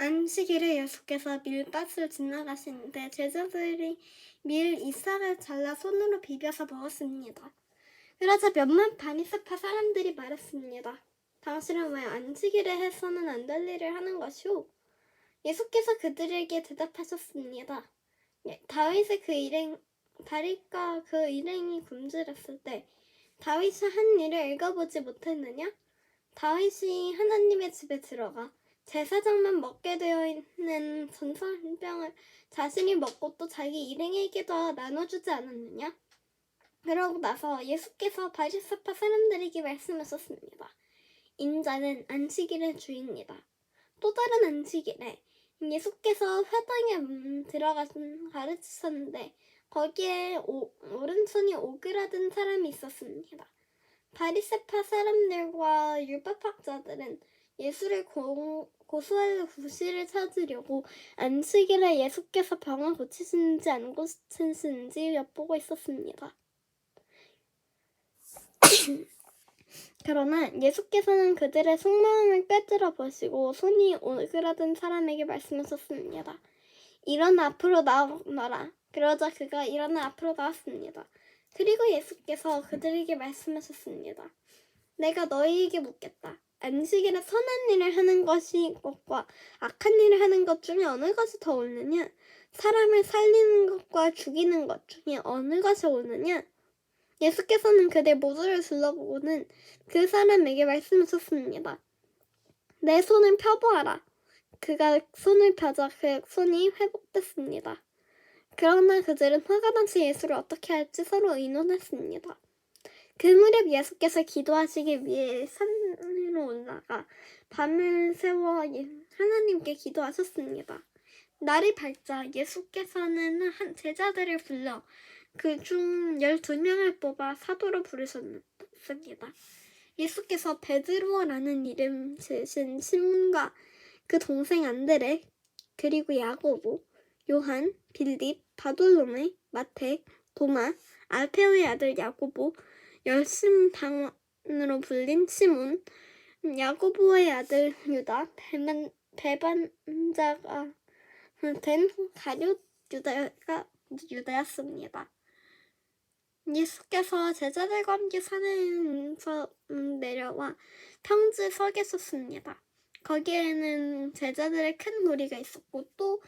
안식일에 예수께서 밀밭을 지나가시는데 제자들이 밀 잎사귀를 잘라 손으로 비벼서 먹었습니다. 그러자 몇몇 바리새파 사람들이 말했습니다. 당신은 왜 안식일에 해서는 안 될 일을 하는 것이오? 예수께서 그들에게 대답하셨습니다. 다윗과 그 일행이 굶주렸을 때 다윗이 한 일을 읽어보지 못했느냐? 다윗이 하나님의 집에 들어가 제사장만 먹게 되어 있는 전설병을 자신이 먹고 또 자기 일행에게도 나눠주지 않았느냐? 그러고 나서 예수께서 바리새파 사람들에게 말씀하셨습니다. 인자는 안식일의 주입니다. 또 다른 안식일에 예수께서 회당에 들어가서 가르치셨는데 거기에 오른손이 오그라든 사람이 있었습니다. 바리새파 사람들과 율법학자들은 예수를 고소할 구실을 찾으려고 안식일에 예수께서 병을 고치시는지 안 고치시는지 엿보고 있었습니다. 그러나 예수께서는 그들의 속마음을 꿰뚫어 보시고 손이 오그라든 사람에게 말씀하셨습니다. 일어나 앞으로 나와라. 그러자 그가 일어나 앞으로 나왔습니다. 그리고 예수께서 그들에게 말씀하셨습니다. 내가 너희에게 묻겠다. 안식일에 선한 일을 하는 것과 악한 일을 하는 것 중에 어느 것이 더 옳느냐? 사람을 살리는 것과 죽이는 것 중에 어느 것이 옳느냐? 예수께서는 그들 모두를 둘러보고는 그 사람에게 말씀하셨습니다. 내 손을 펴보아라. 그가 손을 펴자 그 손이 회복됐습니다. 그러나 그들은 화가 나서 예수를 어떻게 할지 서로 의논했습니다. 그 무렵 예수께서 기도하시기 위해 산으로 올라가 밤을 새워 하나님께 기도하셨습니다. 날이 밝자 예수께서는 제자들을 불러 그중 12명을 뽑아 사도로 부르셨습니다. 예수께서 베드로라는 이름 지으신 시몬과 그 동생 안드레, 그리고 야고보, 요한, 빌립, 바돌로메, 마태, 도마, 알페오의 아들 야고보, 열심당으로 불린 시몬, 야고보의 아들 유다, 배반자가 된 가룟 유다였습니다. 예수께서 제자들과 함께 산에서 내려와 평지 서 계셨습니다. 거기에는 제자들의 큰 무리가 있었고 또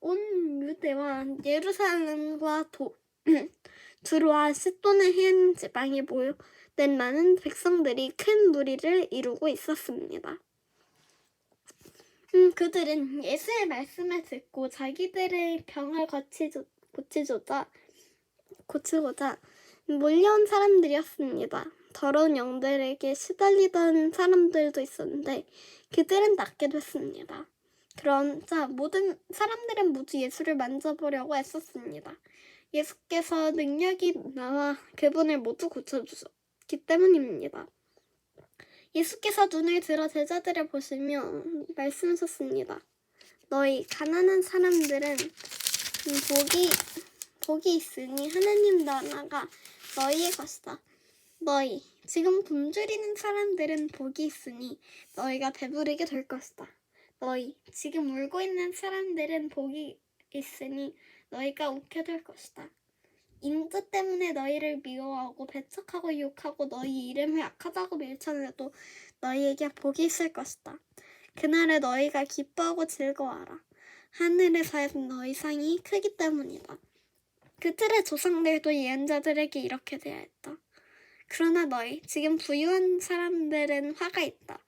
온 유대와 예루살렘과 두로와 시돈의 한 지방에 모여든 많은 백성들이 큰 무리를 이루고 있었습니다. 그들은 예수의 말씀을 듣고 자기들의 병을 고치고자 몰려온 사람들이었습니다. 더러운 영들에게 시달리던 사람들도 있었는데 그들은 낫게 됐습니다. 그러자 모든 사람들은 모두 예수를 만져보려고 애썼습니다. 예수께서 능력이 나와 그분을 모두 고쳐주셨기 때문입니다. 예수께서 눈을 들어 제자들을 보시며 말씀하셨습니다. 너희 가난한 사람들은 복이 있으니 하나님 나라가 너희의 것이다. 너희 지금 굶주리는 사람들은 복이 있으니 너희가 배부르게 될 것이다. 너희 지금 울고 있는 사람들은 복이 있으니 너희가 웃게 될 것이다. 인자 때문에 너희를 미워하고 배척하고 욕하고 너희 이름을 악하다고 밀쳐내도 너희에게 복이 있을 것이다. 그날에 너희가 기뻐하고 즐거워하라. 하늘에서 너희 상이 크기 때문이다. 그들의 조상들도 예언자들에게 이렇게 대하였다. 그러나 너희 지금 부유한 사람들은 화가 있다.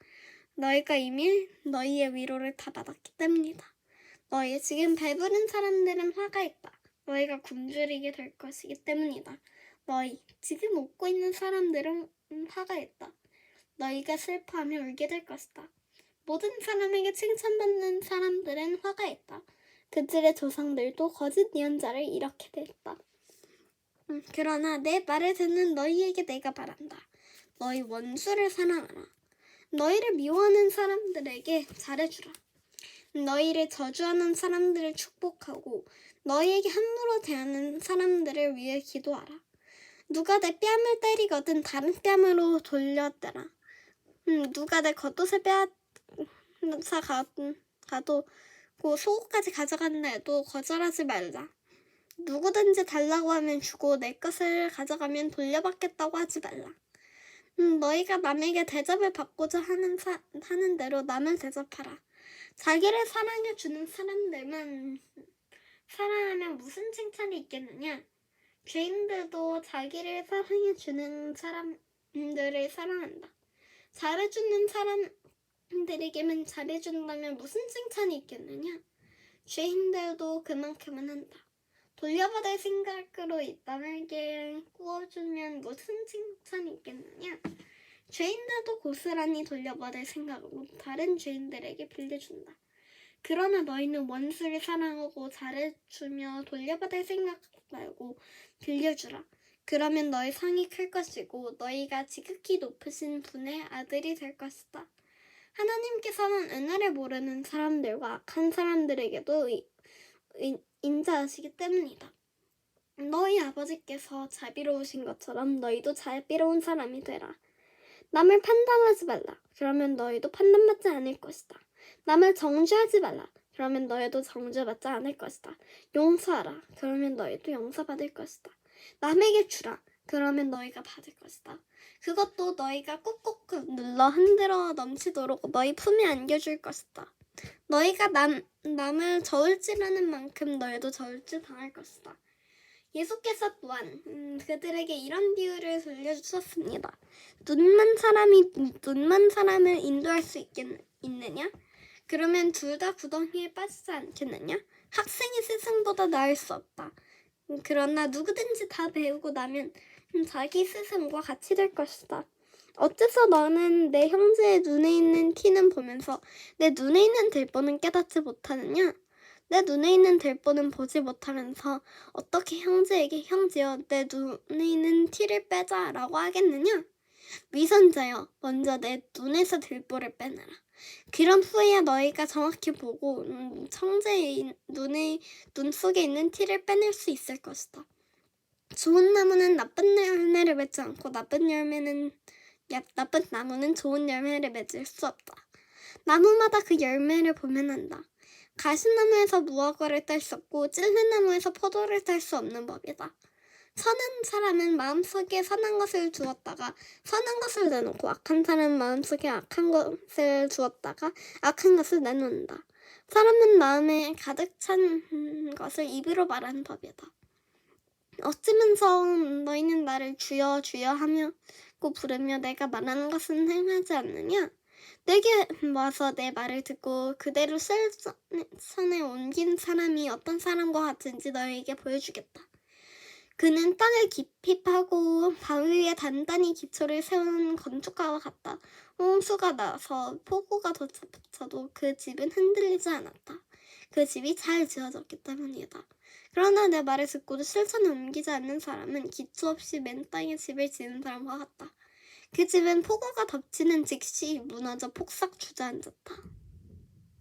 너희가 이미 너희의 위로를 다 받았기 때문이다. 너희 지금 배부른 사람들은 화가 있다. 너희가 굶주리게 될 것이기 때문이다. 너희 지금 웃고 있는 사람들은 화가 있다. 너희가 슬퍼하며 울게 될 것이다. 모든 사람에게 칭찬받는 사람들은 화가 있다. 그들의 조상들도 거짓 예언자를 이렇게 대했다. 그러나 내 말을 듣는 너희에게 내가 바란다. 너희 원수를 사랑하라. 너희를 미워하는 사람들에게 잘해주라. 너희를 저주하는 사람들을 축복하고 너희에게 함부로 대하는 사람들을 위해 기도하라. 누가 내 뺨을 때리거든 다른 뺨으로 돌려대라. 누가 내 겉옷을 가도 고 속옷까지 가져간다 해도 거절하지 말라. 누구든지 달라고 하면 주고 내 것을 가져가면 돌려받겠다고 하지 말라. 너희가 남에게 대접을 받고자 하는 대로 남을 대접하라. 자기를 사랑해주는 사람들만 사랑하면 무슨 칭찬이 있겠느냐? 죄인들도 자기를 사랑해주는 사람들을 사랑한다. 잘해주는 사람들에게만 잘해준다면 무슨 칭찬이 있겠느냐? 죄인들도 그만큼은 한다. 돌려받을 생각으로 남에게 구워주면 무슨 칭찬이 있겠느냐? 죄인들도 고스란히 돌려받을 생각으로 다른 죄인들에게 빌려준다. 그러나 너희는 원수를 사랑하고 잘해주며 돌려받을 생각 말고 빌려주라. 그러면 너희 상이 클 것이고 너희가 지극히 높으신 분의 아들이 될 것이다. 하나님께서는 은혜를 모르는 사람들과 악한 사람들에게도 인자하시기 때문이다. 너희 아버지께서 자비로우신 것처럼 너희도 자비로운 사람이 되라. 남을 판단하지 말라. 그러면 너희도 판단받지 않을 것이다. 남을 정죄하지 말라. 그러면 너희도 정죄받지 않을 것이다. 용서하라. 그러면 너희도 용서받을 것이다. 남에게 주라. 그러면 너희가 받을 것이다. 그것도 너희가 꾹꾹 눌러 흔들어 넘치도록 너희 품에 안겨줄 것이다. 너희가 남을 저울질하는 만큼 너희도 저울질 당할 것이다. 예수께서 또한 그들에게 이런 비유를 들려주셨습니다. 눈만 사람을 인도할 수 있느냐? 그러면 둘 다 구덩이에 빠지지 않겠느냐? 학생이 스승보다 나을 수 없다. 그러나 누구든지 다 배우고 나면 자기 스승과 같이 될 것이다. 어째서 너는 내 형제의 눈에 있는 티는 보면서 내 눈에 있는 들보는 깨닫지 못하느냐? 내 눈에 있는 들보는 보지 못하면서 어떻게 형제에게 형제여 내 눈에 있는 티를 빼자 라고 하겠느냐? 위선자여 먼저 내 눈에서 들보를 빼내라. 그런 후에야 너희가 정확히 보고 형제의 눈 속에 있는 티를 빼낼 수 있을 것이다. 좋은 나무는 나쁜 열매를 맺지 않고 나쁜 나무는 좋은 열매를 맺을 수 없다. 나무마다 그 열매를 보면 안다. 가시나무에서 무화과를 딸 수 없고 찔린 나무에서 포도를 딸 수 없는 법이다. 선한 사람은 마음속에 선한 것을 두었다가 선한 것을 내놓고 악한 사람은 마음속에 악한 것을 두었다가 악한 것을 내놓는다. 사람은 마음에 가득 찬 것을 입으로 말하는 법이다. 어찌면서 너희는 나를 주여 주여 하며 부르며 내가 말하는 것은 행하지 않느냐? 내게 와서 내 말을 듣고 그대로 실천에 옮긴 사람이 어떤 사람과 같은지 너희에게 보여주겠다. 그는 땅을 깊이 파고 바위 위에 단단히 기초를 세운 건축가와 같다. 홍수가 나서 폭우가 덮쳐도 그 집은 흔들리지 않았다. 그 집이 잘 지어졌기 때문이다. 그러나 내 말을 듣고도 실천에 옮기지 않는 사람은 기초 없이 맨 땅에 집을 지은 사람과 같다. 그 집은 폭우가 덮치는 즉시 무너져 폭삭 주저앉았다.